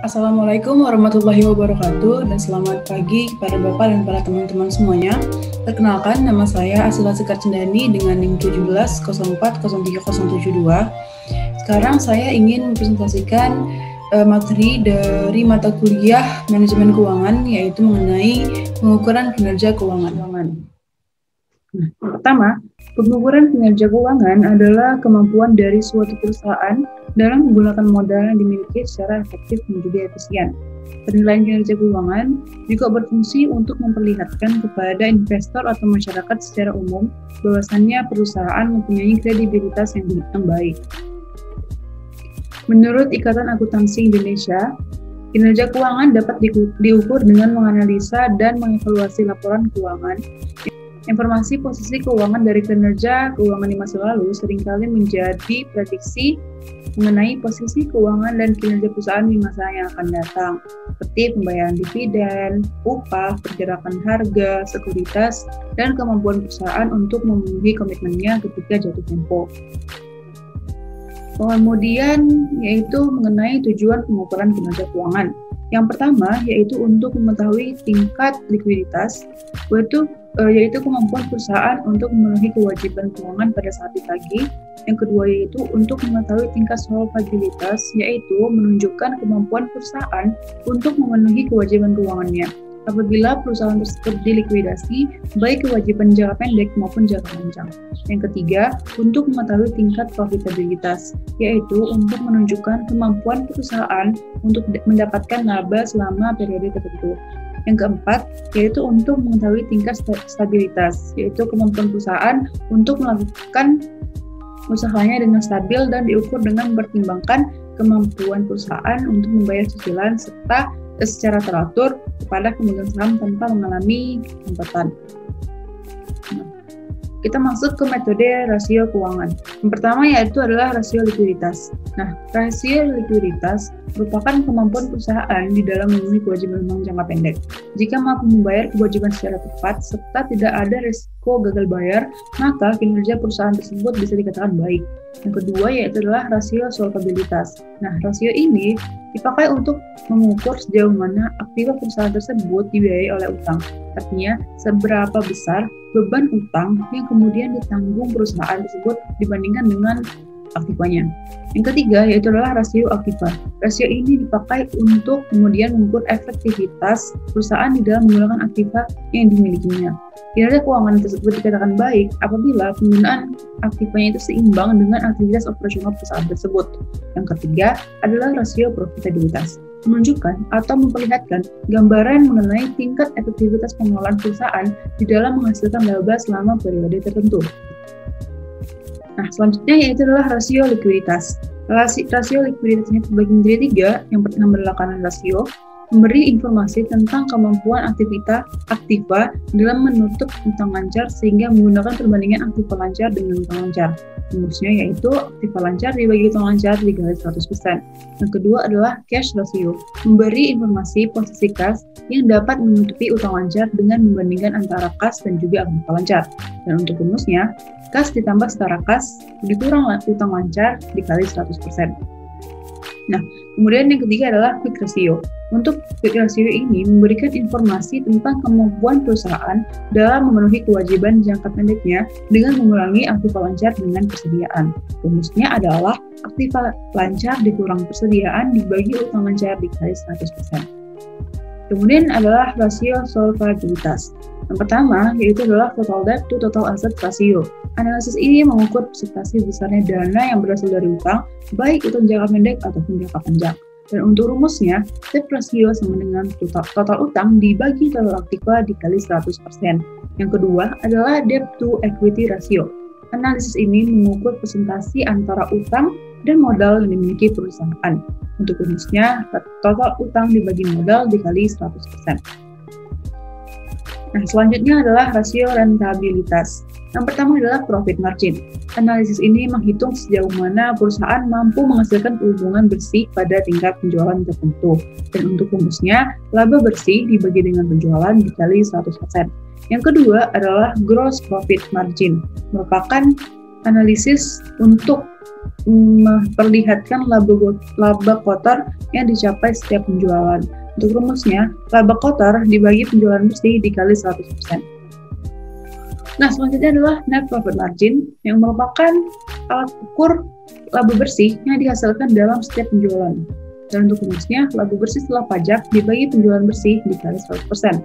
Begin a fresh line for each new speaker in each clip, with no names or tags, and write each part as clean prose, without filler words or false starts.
Assalamualaikum warahmatullahi wabarakatuh dan selamat pagi kepada Bapak dan para teman-teman semuanya. Perkenalkan, nama saya Asila Sekar Cendani dengan NIM 17040372. Sekarang saya ingin mempresentasikan materi dari mata kuliah Manajemen Keuangan, yaitu mengenai pengukuran kinerja keuangan. Nah, pertama, pengukuran kinerja keuangan adalah kemampuan dari suatu perusahaan dalam menggunakan modal yang dimiliki secara efektif dan juga efisien. Penilaian kinerja keuangan juga berfungsi untuk memperlihatkan kepada investor atau masyarakat secara umum bahwasannya perusahaan mempunyai kredibilitas yang baik. Menurut Ikatan Akuntansi Indonesia, kinerja keuangan dapat diukur dengan menganalisa dan mengevaluasi laporan keuangan. Informasi posisi keuangan dari kinerja keuangan di masa lalu seringkali menjadi prediksi mengenai posisi keuangan dan kinerja perusahaan di masa yang akan datang, seperti pembayaran dividen, upah, pergerakan harga, sekuritas, dan kemampuan perusahaan untuk memenuhi komitmennya ketika jatuh tempo. Kemudian yaitu mengenai tujuan pengukuran kinerja keuangan. Yang pertama yaitu untuk mengetahui tingkat likuiditas, yaitu kemampuan perusahaan untuk memenuhi kewajiban keuangan pada saat ditagih. Yang kedua yaitu untuk mengetahui tingkat solvabilitas, yaitu menunjukkan kemampuan perusahaan untuk memenuhi kewajiban keuangannya apabila perusahaan tersebut dilikuidasi, baik kewajiban jangka pendek maupun jangka panjang. Yang ketiga, untuk mengetahui tingkat profitabilitas, yaitu untuk menunjukkan kemampuan perusahaan untuk mendapatkan laba selama periode tertentu. Yang keempat, yaitu untuk mengetahui tingkat stabilitas, yaitu kemampuan perusahaan untuk melakukan usahanya dengan stabil dan diukur dengan mempertimbangkan kemampuan perusahaan untuk membayar cicilan serta secara teratur kepada pemegang saham tanpa mengalami hambatan. Kita masuk ke metode rasio keuangan. Yang pertama yaitu adalah rasio likuiditas. Nah, rasio likuiditas merupakan kemampuan perusahaan di dalam memenuhi kewajiban bank jangka pendek. Jika mampu membayar kewajiban secara tepat serta tidak ada risiko gagal bayar, maka kinerja perusahaan tersebut bisa dikatakan baik. Yang kedua yaitu adalah rasio solvabilitas. Nah, rasio ini dipakai untuk mengukur sejauh mana aktiva perusahaan tersebut dibiayai oleh utang. Artinya, seberapa besar beban utang yang kemudian ditanggung perusahaan tersebut dibandingkan dengan aktivanya. Yang ketiga yaitu adalah rasio aktiva. Rasio ini dipakai untuk kemudian mengukur efektivitas perusahaan di dalam menggunakan aktiva yang dimilikinya. Kinerja keuangan tersebut dikatakan baik apabila penggunaan aktivanya itu seimbang dengan aktivitas operasional perusahaan tersebut. Yang ketiga adalah rasio profitabilitas, menunjukkan atau memperlihatkan gambaran mengenai tingkat efektivitas pengelolaan perusahaan di dalam menghasilkan laba selama periode tertentu. Nah, selanjutnya yaitu adalah rasio likuiditas. Rasio likuiditasnya terbagi menjadi tiga. Yang pertama adalah kanan rasio, memberi informasi tentang kemampuan aktiva dalam menutup utang lancar sehingga menggunakan perbandingan aktiva lancar dengan utang lancar. Rumusnya yaitu aktiva lancar dibagi utang lancar dikali 100%. Yang kedua adalah cash ratio, memberi informasi posisi kas yang dapat menutupi utang lancar dengan membandingkan antara kas dan juga aktiva lancar. Dan untuk rumusnya, kas ditambah setara kas dikurang utang lancar dikali 100%. Nah, kemudian yang ketiga adalah quick ratio. Untuk quick ratio ini memberikan informasi tentang kemampuan perusahaan dalam memenuhi kewajiban jangka pendeknya dengan mengurangi aktiva lancar dengan persediaan. Rumusnya adalah aktiva lancar dikurang persediaan dibagi utang lancar dikali 100%. Kemudian adalah rasio solvabilitas. Yang pertama yaitu adalah total debt to total asset ratio. Analisis ini mengukur presentasi besarnya dana yang berasal dari utang, baik utang jangka pendek ataupun jangka panjang. Dan untuk rumusnya, debt ratio sama dengan total utang dibagi total aktiva dikali 100%. Yang kedua adalah debt to equity ratio. Analisis ini mengukur presentasi antara utang dan modal yang dimiliki perusahaan. Untuk rumusnya, total utang dibagi modal dikali 100%. Nah, selanjutnya adalah rasio rentabilitas. Yang pertama adalah profit margin. Analisis ini menghitung sejauh mana perusahaan mampu menghasilkan keuntungan bersih pada tingkat penjualan tertentu. Dan untuk rumusnya, laba bersih dibagi dengan penjualan dikali 100%. Yang kedua adalah gross profit margin, merupakan analisis untuk memperlihatkan laba kotor yang dicapai setiap penjualan. Untuk rumusnya, laba kotor dibagi penjualan bersih dikali 100%. Nah, selanjutnya adalah net profit margin yang merupakan alat ukur laba bersih yang dihasilkan dalam setiap penjualan. Dan untuk rumusnya, laba bersih setelah pajak dibagi penjualan bersih dikali 100%.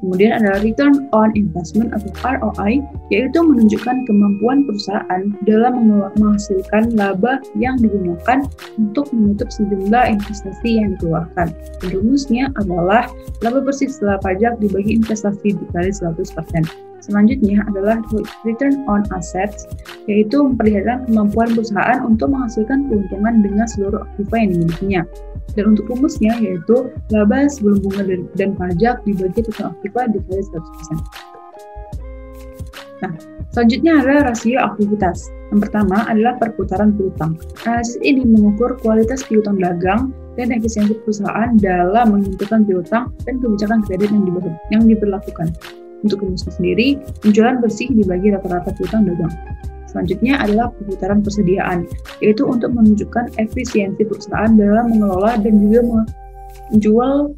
Kemudian ada return on investment atau ROI, yaitu menunjukkan kemampuan perusahaan dalam menghasilkan laba yang digunakan untuk menutup sejumlah investasi yang dikeluarkan. Dan rumusnya adalah laba bersih setelah pajak dibagi investasi dikali 100%. Selanjutnya adalah return on assets, yaitu memperlihatkan kemampuan perusahaan untuk menghasilkan keuntungan dengan seluruh aktiva yang dimilikinya. Dan untuk rumusnya yaitu laba sebelum bunga dan pajak dibagi total aktiva dikali 100%. Nah, selanjutnya adalah rasio aktivitas. Yang pertama adalah perputaran piutang. Analisis ini mengukur kualitas piutang dagang dan efisiensi perusahaan dalam menentukan piutang dan kebijakan kredit yang diberlakukan. Untuk rumusnya sendiri, penjualan bersih dibagi rata-rata piutang dagang. Selanjutnya adalah perputaran persediaan, yaitu untuk menunjukkan efisiensi perusahaan dalam mengelola dan juga menjual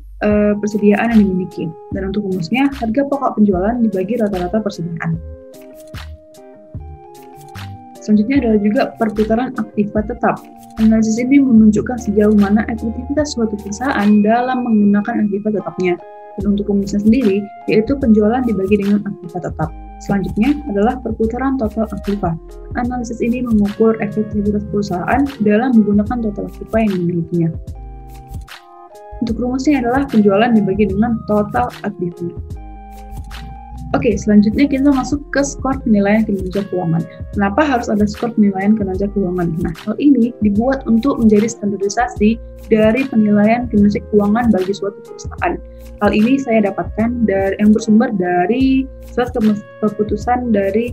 persediaan yang dimiliki. Dan untuk rumusnya, harga pokok penjualan dibagi rata-rata persediaan. Selanjutnya adalah juga perputaran aktiva tetap. Analisis ini menunjukkan sejauh mana efektivitas suatu perusahaan dalam menggunakan aktiva tetapnya. Dan untuk rumusnya sendiri, yaitu penjualan dibagi dengan aktiva tetap. Selanjutnya adalah perputaran total aktiva. Analisis ini mengukur efektivitas perusahaan dalam menggunakan total aktiva yang dimilikinya. Untuk rumusnya adalah penjualan dibagi dengan total aktiva. Oke, selanjutnya kita masuk ke skor penilaian kinerja keuangan. Kenapa harus ada skor penilaian kinerja keuangan? Nah, hal ini dibuat untuk menjadi standarisasi dari penilaian kinerja keuangan bagi suatu perusahaan. Hal ini saya dapatkan yang bersumber dari surat keputusan dari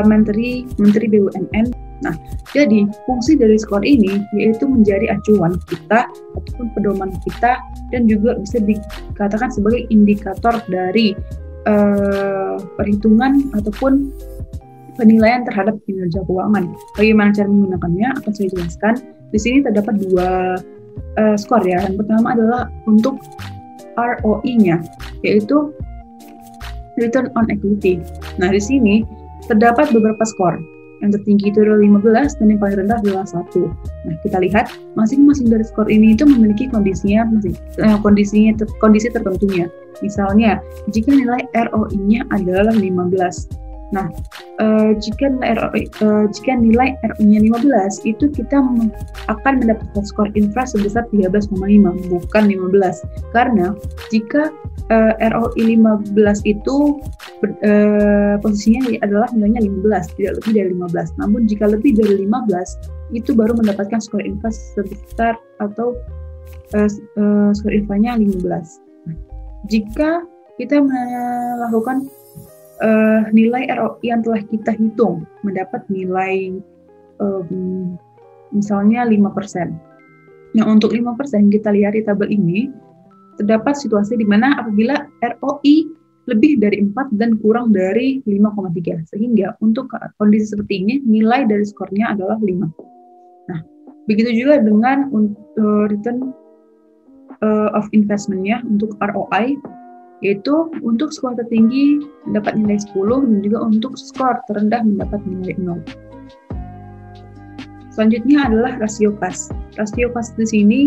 Menteri BUMN. Nah, jadi fungsi dari skor ini yaitu menjadi acuan kita ataupun pedoman kita dan juga bisa dikatakan sebagai indikator dari perhitungan ataupun penilaian terhadap kinerja keuangan. Bagaimana cara menggunakannya akan saya jelaskan. Di sini terdapat dua skor ya. Yang pertama adalah untuk ROI-nya, yaitu return on equity. Nah, di sini terdapat beberapa skor. Yang tertinggi itu adalah 15 dan yang paling rendah adalah 1. Nah, kita lihat masing-masing dari skor ini itu memiliki kondisi tertentunya. Misalnya, jika nilai ROI-nya adalah 15. Nah, jika nilai ROI-nya 15, itu kita akan mendapatkan skor infra sebesar 13,5, bukan 15. Karena jika ROI 15 itu posisinya adalah nilainya 15, tidak lebih dari 15. Namun jika lebih dari 15, itu baru mendapatkan skor infra sebesar atau skor infranya 15. Jika kita melakukan nilai ROI yang telah kita hitung mendapat nilai misalnya 5%. Nah, untuk 5% kita lihat di tabel ini terdapat situasi di mana apabila ROI lebih dari 4 dan kurang dari 5,3. Sehingga untuk kondisi seperti ini nilai dari skornya adalah 5. Nah, begitu juga dengan return of investment-nya untuk ROI, yaitu untuk skor tertinggi mendapat nilai 10 dan juga untuk skor terendah mendapat nilai 0. Selanjutnya adalah rasio kas. Rasio kas di sini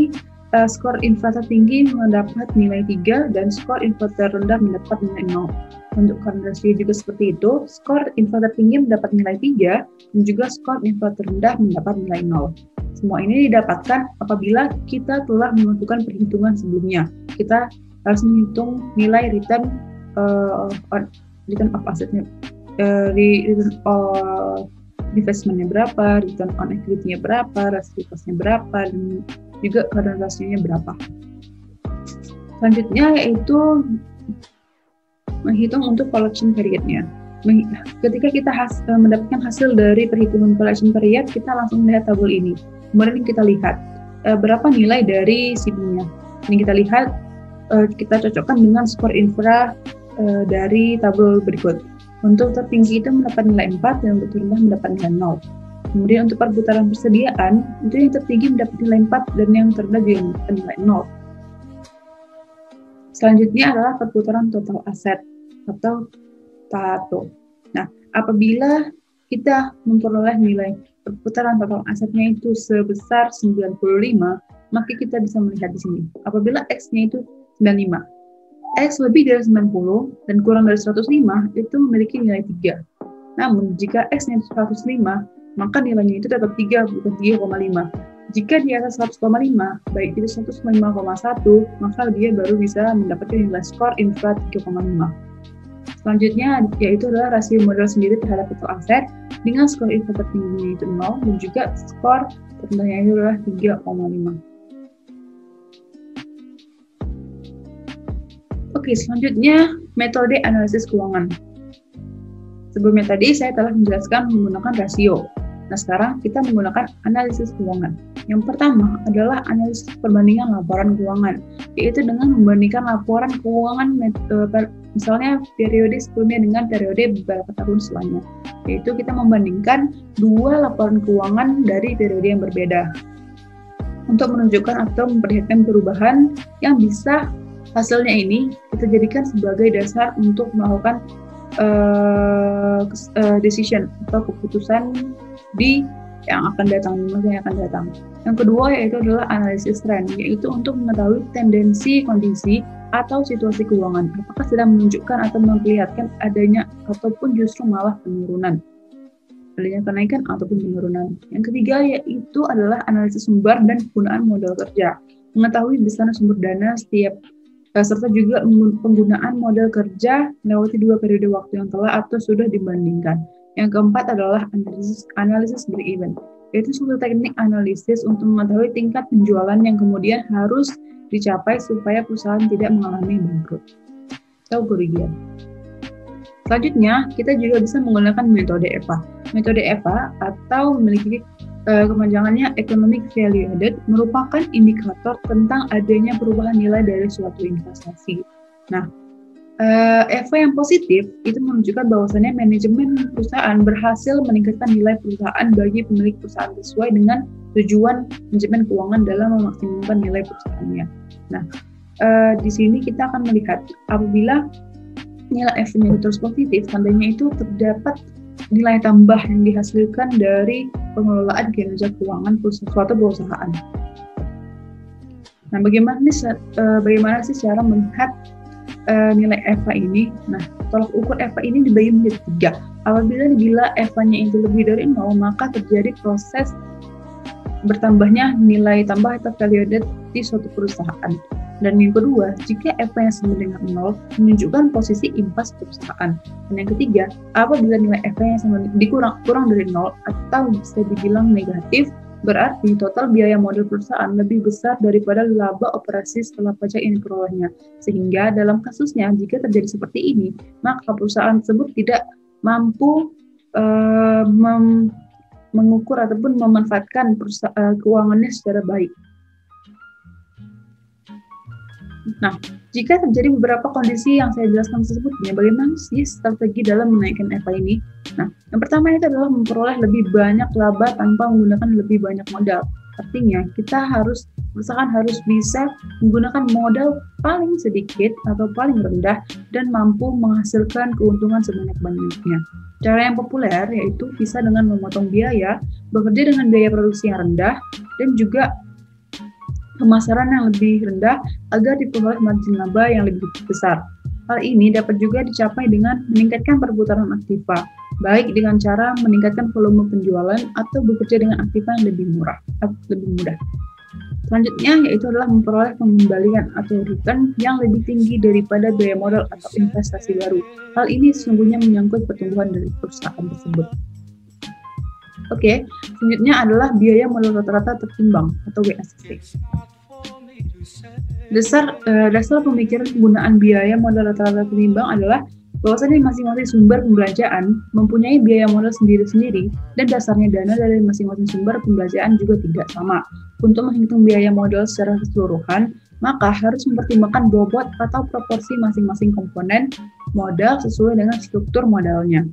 skor infra tertinggi mendapat nilai 3 dan skor infra terendah mendapat nilai 0. Untuk karena rasio juga seperti itu, skor infra tertinggi mendapat nilai 3 dan juga skor infra terendah mendapat nilai 0. Semua ini didapatkan apabila kita telah melakukan perhitungan sebelumnya. Kita harus menghitung nilai return of asset-nya, return of investment-nya berapa, return on equity-nya berapa, rasio cost-nya berapa, dan juga current ratio-nya berapa. Selanjutnya yaitu menghitung untuk collection period-nya. Ketika kita mendapatkan hasil dari perhitungan collection period, kita langsung melihat tabel ini. Kemudian kita lihat berapa nilai dari CB-nya. Ini kita lihat, kita cocokkan dengan skor infra dari tabel berikut. Untuk tertinggi itu mendapat nilai 4 dan untuk rendah mendapat nilai 0. Kemudian untuk perputaran persediaan, itu yang tertinggi mendapat nilai 4 dan yang terendah juga mendapat nilai 0. Selanjutnya adalah perputaran total aset atau TATO. Nah, apabila kita memperoleh nilai perputaran total asetnya itu sebesar 95, maka kita bisa melihat di sini. Apabila X-nya itu 95, X lebih dari 90 dan kurang dari 105 itu memiliki nilai 3. Namun, jika X-nya 105, maka nilainya itu tetap 3, bukan 3,5. Jika di atas 100,5, baik itu 105,1, maka dia baru bisa mendapatkan nilai skor infra 3,5. Selanjutnya, yaitu adalah rasio modal sendiri terhadap total aset dengan skor infra tertingginya itu 0 dan juga skor terendahnya itu adalah 3,5. Oke, selanjutnya metode analisis keuangan. Sebelumnya tadi saya telah menjelaskan menggunakan rasio. Nah, sekarang kita menggunakan analisis keuangan. Yang pertama adalah analisis perbandingan laporan keuangan, yaitu dengan membandingkan laporan keuangan misalnya periode sebelumnya dengan periode beberapa tahun setelahnya. Yaitu kita membandingkan dua laporan keuangan dari periode yang berbeda untuk menunjukkan atau memperlihatkan perubahan yang bisa hasilnya ini kita jadikan sebagai dasar untuk melakukan decision atau keputusan di yang akan datang, masa yang akan datang. Yang kedua yaitu adalah analisis tren, yaitu untuk mengetahui tendensi kondisi atau situasi keuangan, apakah sedang menunjukkan atau memperlihatkan adanya ataupun justru malah penurunan, adanya kenaikan ataupun penurunan. Yang ketiga yaitu adalah analisis sumber dan penggunaan modal kerja, mengetahui besaran sumber dana setiap serta juga penggunaan modal kerja melewati 2 periode waktu yang telah atau sudah dibandingkan. Yang keempat adalah analisis break-even, yaitu suatu teknik analisis untuk mengetahui tingkat penjualan yang kemudian harus dicapai supaya perusahaan tidak mengalami bangkrut atau kerugian. Selanjutnya, kita juga bisa menggunakan metode EVA. Metode EVA atau memiliki kepanjangannya Economic Value Added merupakan indikator tentang adanya perubahan nilai dari suatu investasi. Nah, EVA yang positif itu menunjukkan bahwasannya manajemen perusahaan berhasil meningkatkan nilai perusahaan bagi pemilik perusahaan sesuai dengan tujuan manajemen keuangan dalam memaksimalkan nilai perusahaannya. Nah, di sini kita akan melihat apabila nilai EVA terus positif, tandanya itu terdapat nilai tambah yang dihasilkan dari pengelolaan kinerja keuangan suatu perusahaan. Nah, bagaimana sih cara melihat nilai EVA ini? Nah, tolak ukur EVA ini dibagi menjadi 3. Apabila EVA-nya itu lebih dari 0, maka terjadi proses bertambahnya nilai tambah atau value added di suatu perusahaan. Dan yang kedua, jika EVA yang sama dengan 0, menunjukkan posisi impas perusahaan. Dan yang ketiga, apabila nilai EVA yang sama kurang dari 0 atau bisa dibilang negatif, berarti total biaya modal perusahaan lebih besar daripada laba operasi setelah pajak yang diperolehnya. Sehingga dalam kasusnya, jika terjadi seperti ini, maka perusahaan tersebut tidak mampu mengukur ataupun memanfaatkan keuangannya secara baik. Nah, jika terjadi beberapa kondisi yang saya jelaskan tersebutnya, bagaimana sih strategi dalam menaikkan EVA ini? Nah, yang pertama itu adalah memperoleh lebih banyak laba tanpa menggunakan lebih banyak modal. Artinya, perusahaan harus bisa menggunakan modal paling sedikit atau paling rendah dan mampu menghasilkan keuntungan sebanyak-banyaknya. Cara yang populer yaitu bisa dengan memotong biaya, bekerja dengan biaya produksi yang rendah, dan juga pemasaran yang lebih rendah agar diperoleh margin laba yang lebih besar. Hal ini dapat juga dicapai dengan meningkatkan perputaran aktiva, baik dengan cara meningkatkan volume penjualan atau bekerja dengan aktiva yang lebih mudah. Selanjutnya yaitu adalah memperoleh pengembalian atau return yang lebih tinggi daripada biaya modal atau investasi baru. Hal ini sesungguhnya menyangkut pertumbuhan dari perusahaan tersebut. Oke, selanjutnya adalah biaya modal rata-rata tertimbang atau WACC. Dasar pemikiran penggunaan biaya modal rata-rata tertimbang adalah bahwasanya masing-masing sumber pembelanjaan mempunyai biaya modal sendiri-sendiri dan dasarnya dana dari masing-masing sumber pembelanjaan juga tidak sama. Untuk menghitung biaya modal secara keseluruhan, maka harus mempertimbangkan bobot atau proporsi masing-masing komponen modal sesuai dengan struktur modalnya.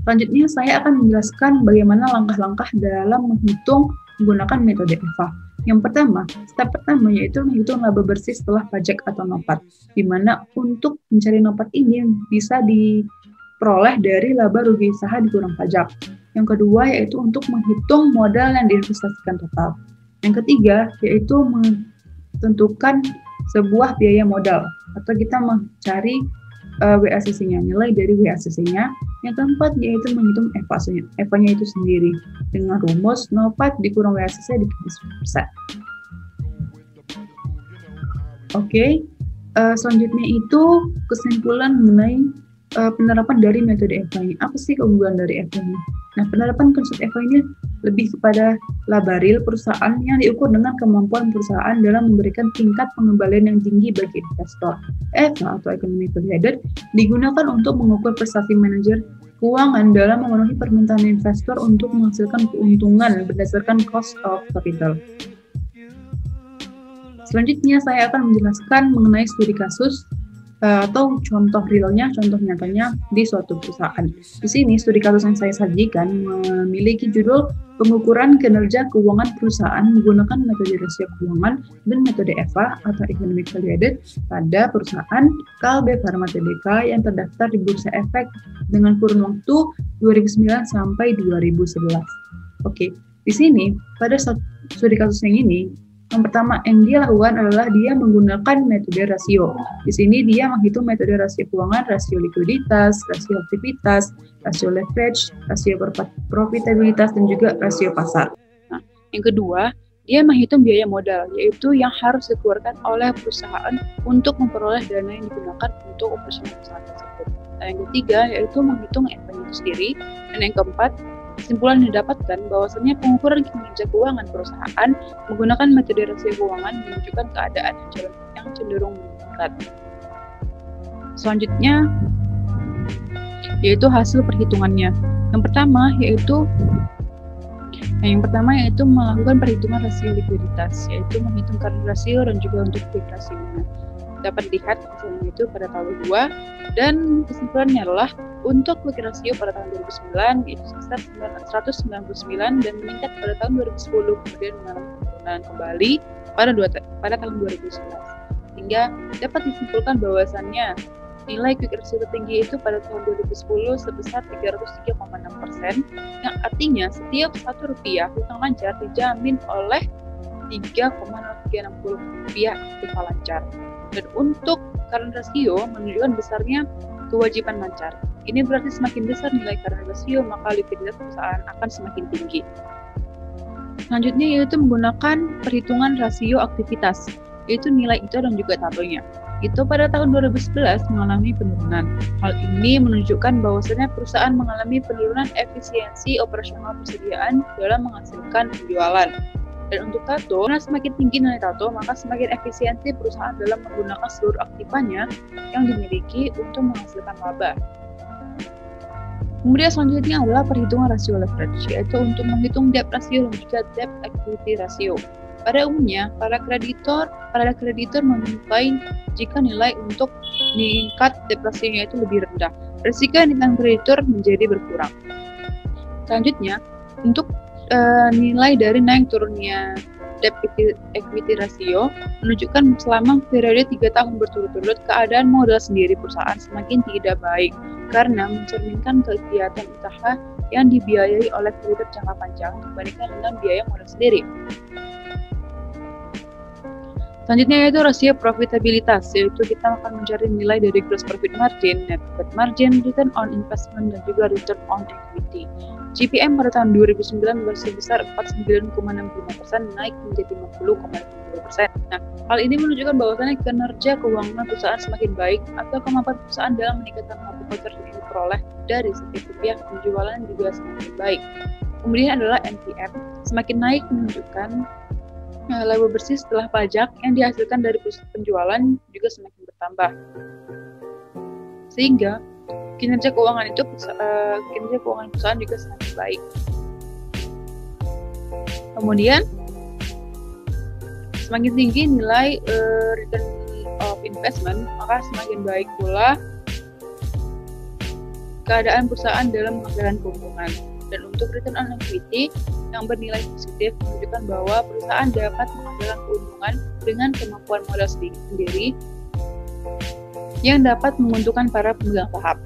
Selanjutnya saya akan menjelaskan bagaimana langkah-langkah dalam menghitung menggunakan metode EVA. Yang pertama, step pertama yaitu menghitung laba bersih setelah pajak atau NOPAT, di mana untuk mencari NOPAT ini bisa diperoleh dari laba rugi usaha dikurang pajak. Yang kedua yaitu untuk menghitung modal yang diinvestasikan total. Yang ketiga yaitu menentukan sebuah biaya modal atau kita mencari WACC-nya, nilai dari WACC-nya. Yang keempat yaitu menghitung EVA-nya itu sendiri dengan rumus NOPAT dikurang WACC dikali 10%. Oke, selanjutnya itu kesimpulan mengenai penerapan dari metode EVA ini. Apa sih keunggulan dari EVA ini? Nah, penerapan konsep EVA ini lebih kepada laba real perusahaan yang diukur dengan kemampuan perusahaan dalam memberikan tingkat pengembalian yang tinggi bagi investor. EVA atau Economic Value Added digunakan untuk mengukur prestasi manajer keuangan dalam memenuhi permintaan investor untuk menghasilkan keuntungan berdasarkan cost of capital. Selanjutnya saya akan menjelaskan mengenai studi kasus atau contoh realnya, contoh nyatanya di suatu perusahaan. Di sini studi kasus yang saya sajikan memiliki judul pengukuran kinerja keuangan perusahaan menggunakan metode rasio keuangan dan metode EVA atau Economic Value Added pada perusahaan Kalbe Pharma Tbk yang terdaftar di Bursa Efek dengan kurun waktu 2009 sampai 2011. Oke, di sini pada studi kasus yang ini yang pertama yang dia lakukan adalah dia menggunakan metode rasio. Di sini dia menghitung metode rasio keuangan, rasio likuiditas, rasio aktivitas, rasio leverage, rasio profitabilitas, dan juga rasio pasar. Nah, yang kedua, dia menghitung biaya modal, yaitu yang harus dikeluarkan oleh perusahaan untuk memperoleh dana yang digunakan untuk operasional perusahaan tersebut. Dan yang ketiga, yaitu menghitung EVA itu sendiri. Dan yang keempat, kesimpulan yang didapatkan bahwasanya pengukuran kinerja keuangan perusahaan menggunakan metode rasio keuangan menunjukkan keadaan yang cenderung meningkat. Selanjutnya yaitu hasil perhitungannya. Yang pertama yaitu melakukan perhitungan rasio likuiditas, yaitu menghitung current rasio dan juga untuk quick rasionya. Dapat dilihat hasilnya itu pada tahun 2 dan kesimpulannya adalah untuk quick ratio pada tahun 2009 itu sebesar 199 dan meningkat pada tahun 2010 kemudian mengalami penurunan kembali pada tahun 2011 sehingga dapat disimpulkan bahwasannya nilai quick ratio tertinggi itu pada tahun 2010 sebesar 303,6% yang artinya setiap Rp1 hutang lancar dijamin oleh Rp3,0360 aktiva lancar. Dan untuk current ratio menunjukkan besarnya kewajiban lancar. Ini berarti semakin besar nilai current ratio, maka likuiditas perusahaan akan semakin tinggi. Selanjutnya yaitu menggunakan perhitungan rasio aktivitas, yaitu nilai itu dan juga tabelnya. Itu pada tahun 2011 mengalami penurunan. Hal ini menunjukkan bahwasannya perusahaan mengalami penurunan efisiensi operasional persediaan dalam menghasilkan penjualan. Dan untuk tato, karena semakin tinggi nilai tato, maka semakin efisiensi perusahaan dalam menggunakan seluruh aktifanya yang dimiliki untuk menghasilkan laba. Kemudian selanjutnya adalah perhitungan rasio leverage, yaitu untuk menghitung debt ratio dan juga debt equity ratio. Pada umumnya, para kreditor memintai jika nilai untuk meningkat debt ratio-nya itu lebih rendah. Risiko yang ditanggung kreditor menjadi berkurang. Selanjutnya, untuk nilai dari naik turunnya debt equity ratio menunjukkan selama periode 3 tahun berturut-turut keadaan modal sendiri perusahaan semakin tidak baik karena mencerminkan kegiatan usaha yang dibiayai oleh kreditor jangka panjang dibandingkan dengan biaya modal sendiri. Selanjutnya yaitu rasio profitabilitas, yaitu kita akan mencari nilai dari gross profit margin, net profit margin, return on investment, dan juga return on equity. GPM pada tahun 2019 sebesar 49,65% naik menjadi 50,52%. Nah, hal ini menunjukkan bahwasannya kinerja keuangan perusahaan semakin baik atau kemampuan perusahaan dalam meningkatkan laba voucher yang diperoleh dari setiap rupiah penjualan juga semakin baik. Kemudian adalah NPM, semakin naik menunjukkan laba bersih setelah pajak yang dihasilkan dari penjualan juga semakin bertambah. Sehingga kinerja keuangan perusahaan juga semakin baik. Kemudian semakin tinggi nilai return of investment, maka semakin baik pula keadaan perusahaan dalam menghasilkan keuntungan. Dan untuk return on equity yang bernilai positif menunjukkan bahwa perusahaan dapat menghasilkan keuntungan dengan kemampuan modal sendiri yang dapat menguntungkan para pemegang saham.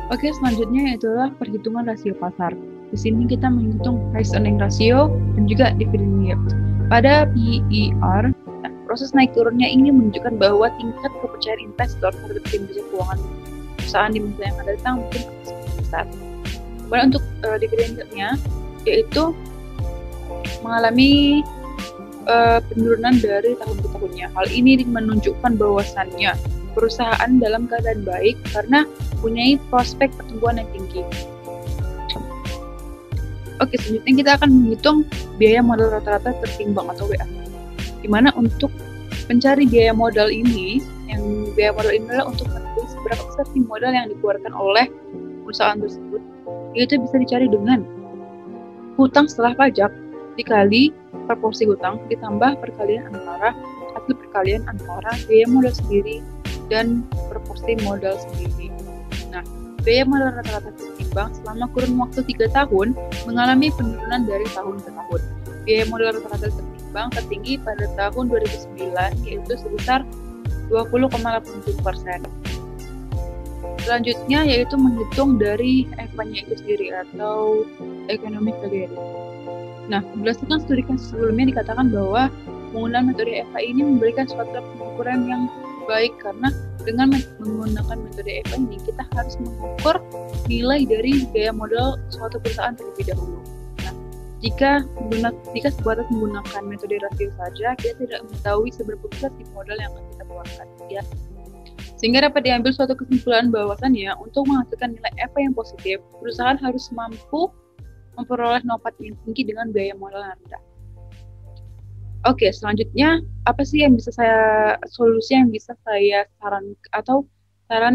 Oke, selanjutnya itulah perhitungan rasio pasar. Di sini kita menghitung price earning ratio dan juga dividend yield. Pada PER, proses naik turunnya ini menunjukkan bahwa tingkat kepercayaan investor terhadap kinerja keuangan perusahaan di masa yang akan datang mungkin akan besar. Kemudian untuk dividend yield-nya, yaitu mengalami penurunan dari tahun ke tahunnya. Hal ini menunjukkan bahwasannya perusahaan dalam keadaan baik karena mempunyai prospek pertumbuhan yang tinggi. Oke, selanjutnya kita akan menghitung biaya modal rata-rata tertimbang atau WA. Dimana untuk mencari biaya modal ini, biaya modal ini adalah untuk mengetahui seberapa besar modal yang dikeluarkan oleh perusahaan tersebut. Itu bisa dicari dengan hutang setelah pajak dikali proporsi hutang ditambah perkalian antara hasil perkalian antara biaya modal sendiri dan proporsi modal sendiri. Nah, biaya modal rata-rata tertimbang selama kurun waktu 3 tahun mengalami penurunan dari tahun ke tahun. Biaya modal rata-rata tertimbang tertinggi pada tahun 2009 yaitu sebesar 20,87%. Selanjutnya yaitu menghitung dari EVA-nya itu sendiri atau Economic Value. Nah, berdasarkan studi kasus sebelumnya dikatakan bahwa penggunaan metode EVA ini memberikan suatu pengukuran yang baik karena dengan menggunakan metode EVA ini kita harus mengukur nilai dari biaya modal suatu perusahaan terlebih dahulu. Nah, jika sebatas menggunakan metode rasio saja, kita tidak mengetahui seberapa besar modal yang akan kita keluarkan, ya. Sehingga dapat diambil suatu kesimpulan bahwasannya untuk menghasilkan nilai EVA yang positif, perusahaan harus mampu memperoleh NOPAT yang tinggi dengan biaya modal yang rendah. Oke, selanjutnya apa sih yang bisa solusi yang bisa saya saran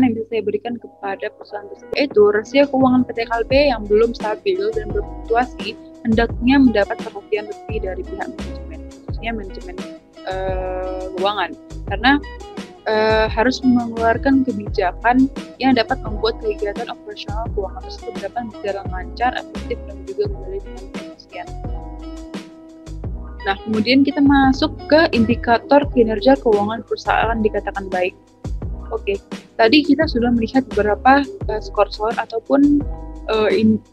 yang bisa saya berikan kepada perusahaan tersebut? Yaitu rasio keuangan PT KLB yang belum stabil dan berfluktuasi hendaknya mendapat perhatian lebih dari pihak manajemen, khususnya manajemen keuangan, karena harus mengeluarkan kebijakan yang dapat membuat kegiatan operasional keuangan tersebut dapat berjalan lancar, efektif, dan juga kembali dengan efisien. Nah, kemudian kita masuk ke indikator kinerja keuangan perusahaan dikatakan baik. Oke, tadi kita sudah melihat beberapa skor-skor ataupun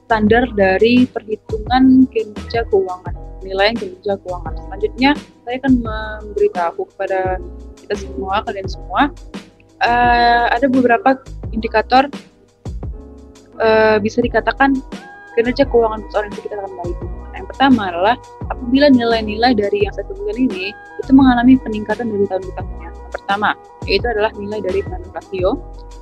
standar dari perhitungan kinerja keuangan, penilaian kinerja keuangan. Selanjutnya, saya akan memberitahu kepada kita semua, kalian semua, ada beberapa indikator bisa dikatakan kinerja keuangan perusahaan itu dikatakan baik. Yang pertama adalah apabila nilai-nilai dari yang saya sebutkan ini itu mengalami peningkatan dari tahun ke tahunnya. Yang pertama, yaitu adalah nilai dari financial ratio.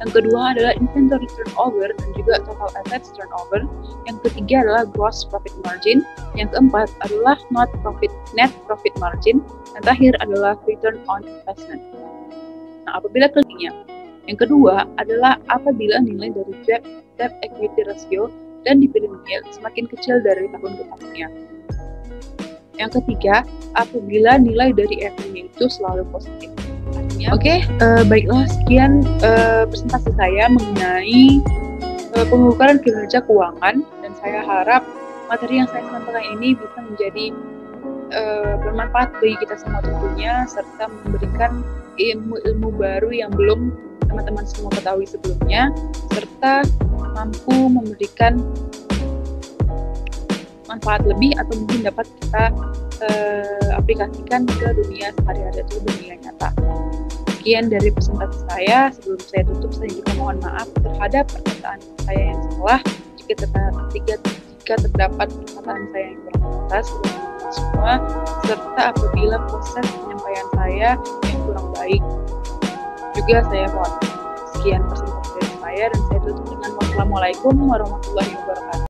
Yang kedua adalah inventory turnover dan juga total assets turnover. Yang ketiga adalah gross profit margin. Yang keempat adalah net profit margin. Yang terakhir adalah return on investment. Nah, apabila ketiganya. Yang kedua adalah apabila nilai dari debt equity ratio dan dividend yield semakin kecil dari tahun ke tahunnya. Yang ketiga, apabila nilai dari EVA-nya itu selalu positif. Oke, baiklah, sekian presentasi saya mengenai pengukuran kinerja keuangan, dan saya harap materi yang saya sampaikan ini bisa menjadi bermanfaat bagi kita semua tentunya, serta memberikan ilmu-ilmu baru yang belum teman-teman semua ketahui sebelumnya, serta mampu memberikan manfaat lebih atau mungkin dapat kita aplikasikan ke dunia sehari-hari atau dunia nyata. Sekian dari presentasi saya. Sebelum saya tutup, saya juga mohon maaf terhadap perkataan saya yang salah. Jika terdapat perkataan saya yang kurang pantas semua, serta apabila proses penyampaian saya yang kurang baik, juga saya mohon. Sekian presentasi saya, dan saya tutup dengan wassalamualaikum warahmatullahi wabarakatuh.